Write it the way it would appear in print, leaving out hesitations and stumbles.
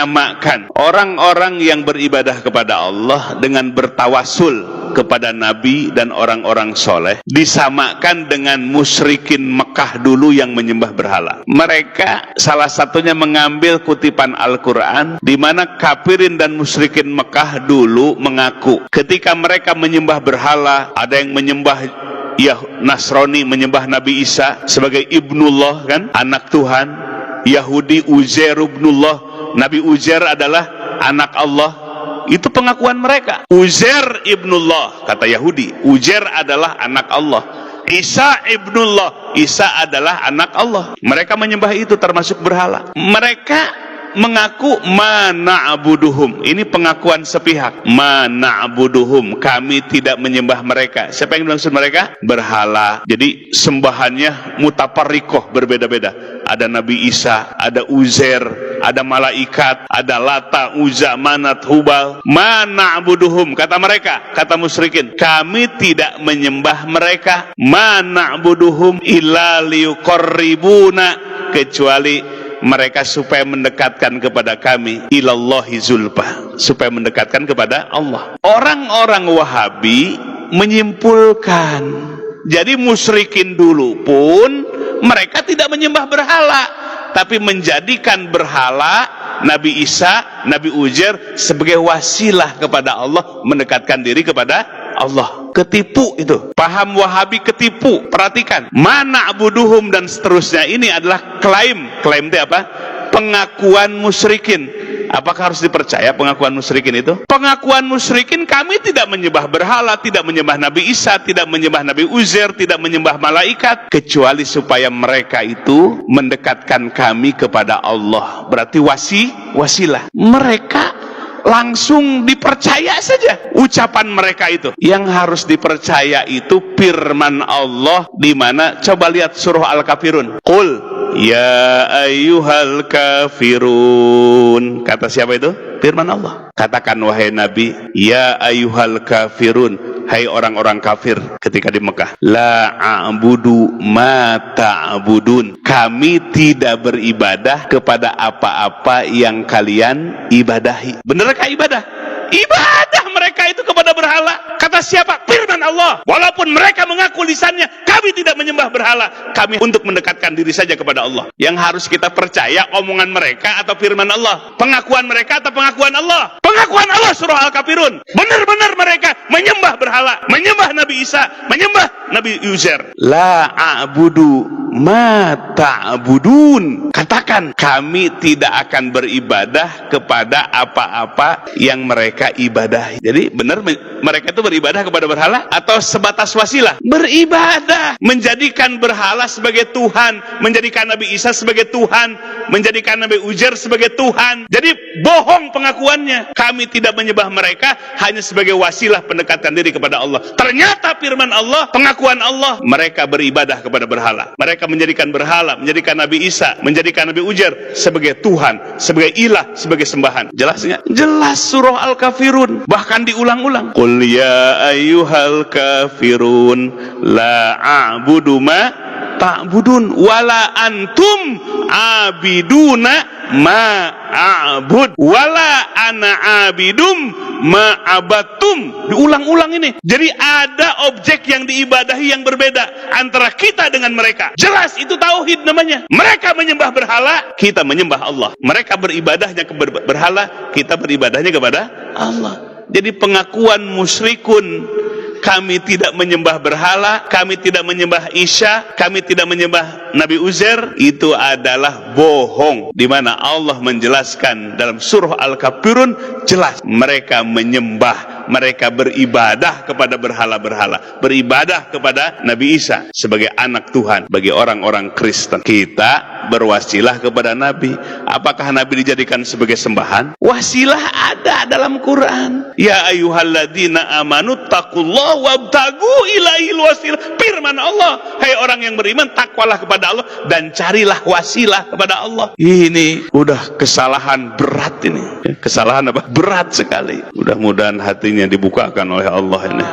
menyamakan orang-orang yang beribadah kepada Allah dengan bertawasul kepada Nabi dan orang-orang soleh, disamakan dengan musyrikin Mekah dulu yang menyembah berhala. Mereka salah satunya mengambil kutipan Al-Quran, di mana kafirin dan musyrikin Mekah dulu mengaku ketika mereka menyembah berhala, ada yang menyembah Nasrani menyembah Nabi Isa sebagai Ibnullah, kan, anak Tuhan. Yahudi Uzair ibnullah, Nabi Uzair adalah anak Allah. Itu pengakuan mereka. Uzair ibnullah, kata Yahudi, Uzair adalah anak Allah. Isa ibnullah, Isa adalah anak Allah. Mereka menyembah itu termasuk berhala. Mereka mengaku mana'buduhum. Ini pengakuan sepihak. Mana'buduhum, kami tidak menyembah mereka. Siapa yang dimaksud mereka? Berhala. Jadi sembahannya mutaparrikoh, berbeda-beda. Ada Nabi Isa, ada Uzair, ada malaikat, ada Lata, Uzza, Manat, Hubal. Mana'buduhum, kata mereka, kata musyrikin, kami tidak menyembah mereka. Mana'buduhum illa liyuqarribuna, kecuali mereka supaya mendekatkan kepada kami ilallahi zulfa, supaya mendekatkan kepada Allah. Orang-orang Wahabi menyimpulkan, jadi musyrikin dulu pun mereka tidak menyembah berhala, tapi menjadikan berhala Nabi Isa, Nabi Uzair sebagai wasilah kepada Allah, mendekatkan diri kepada Allah. Ketipu itu, paham Wahabi ketipu. Perhatikan, mana'buduhum dan seterusnya, ini adalah klaim itu apa? Pengakuan musyrikin. Apakah harus dipercaya pengakuan musyrikin itu? Pengakuan musyrikin, kami tidak menyembah berhala, tidak menyembah Nabi Isa, tidak menyembah Nabi Uzair, tidak menyembah malaikat, kecuali supaya mereka itu mendekatkan kami kepada Allah. Berarti wasilah. Mereka langsung dipercaya saja ucapan mereka itu. Yang harus dipercaya itu firman Allah, di mana coba lihat surah Al-Kafirun. Qul ya ayyuhal kafirun. Kata siapa itu? Firman Allah. Katakan wahai Nabi, ya ayyuhal kafirun, hai orang-orang kafir ketika di Mekah. La a'budu ma ta'budun. Kami tidak beribadah kepada apa-apa yang kalian ibadahi. Benarkah ibadah? Ibadah mereka itu kepada berhala. Kata siapa? Firman Allah. Walaupun mereka mengaku lisannya, kami tidak menyembah berhala, kami untuk mendekatkan diri saja kepada Allah. Yang harus kita percaya omongan mereka atau firman Allah? Pengakuan mereka atau pengakuan Allah? Pengakuan Allah, surah Al-Kafirun. Benar-benar mereka menyembah berhala, menyembah Nabi Isa, menyembah Nabi Uzair. La a'budu ma ta'budun. Katakan, kami tidak akan beribadah kepada apa-apa yang mereka ibadahi. Jadi benar mereka itu beribadah kepada berhala atau sebatas wasilah? Beribadah, menjadikan berhala sebagai Tuhan, menjadikan Nabi Isa sebagai Tuhan, menjadikan Nabi Uzair sebagai Tuhan. Jadi bohong pengakuannya. Kami tidak menyembah mereka, hanya sebagai wasilah pendekatan diri kepada Allah. Ternyata firman Allah, pengakuan Allah, mereka beribadah kepada berhala. Mereka menjadikan berhala, menjadikan Nabi Isa, menjadikan Nabi Uzair sebagai Tuhan, sebagai ilah, sebagai sembahan. Jelasnya? Jelas, surah Al-Kafirun. Bahkan diulang-ulang. Qul ya ayyuhal kafirun la a'budu ma ta'budun wala antum abiduna ma a'bud wala ana abidum ma abattum. Diulang-ulang ini. Jadi ada objek yang diibadahi yang berbeda antara kita dengan mereka. Jelas itu tauhid namanya. Mereka menyembah berhala, kita menyembah Allah. Mereka beribadahnya ke berhala, kita beribadahnya kepada Allah. Jadi pengakuan musyrikun, kami tidak menyembah berhala, kami tidak menyembah Isa, kami tidak menyembah Nabi Uzair, itu adalah bohong. Di mana Allah menjelaskan dalam surah Al-Kafirun, jelas mereka menyembah, mereka beribadah kepada berhala-berhala, beribadah kepada Nabi Isa sebagai anak Tuhan. Bagi orang-orang Kristen, kita berwasilah kepada Nabi. Apakah Nabi dijadikan sebagai sembahan? Wasilah ada dalam Quran. Ya ayyuhalladzina amanu taqullaha wabtagu ilaihil wasilah. Firman Allah, hai orang yang beriman, takwalah kepada Allah dan carilah wasilah kepada Allah. Ini udah kesalahan berat ini. Kesalahan apa? Berat sekali. Mudah-mudahan hatinya dibukakan oleh Allah ini.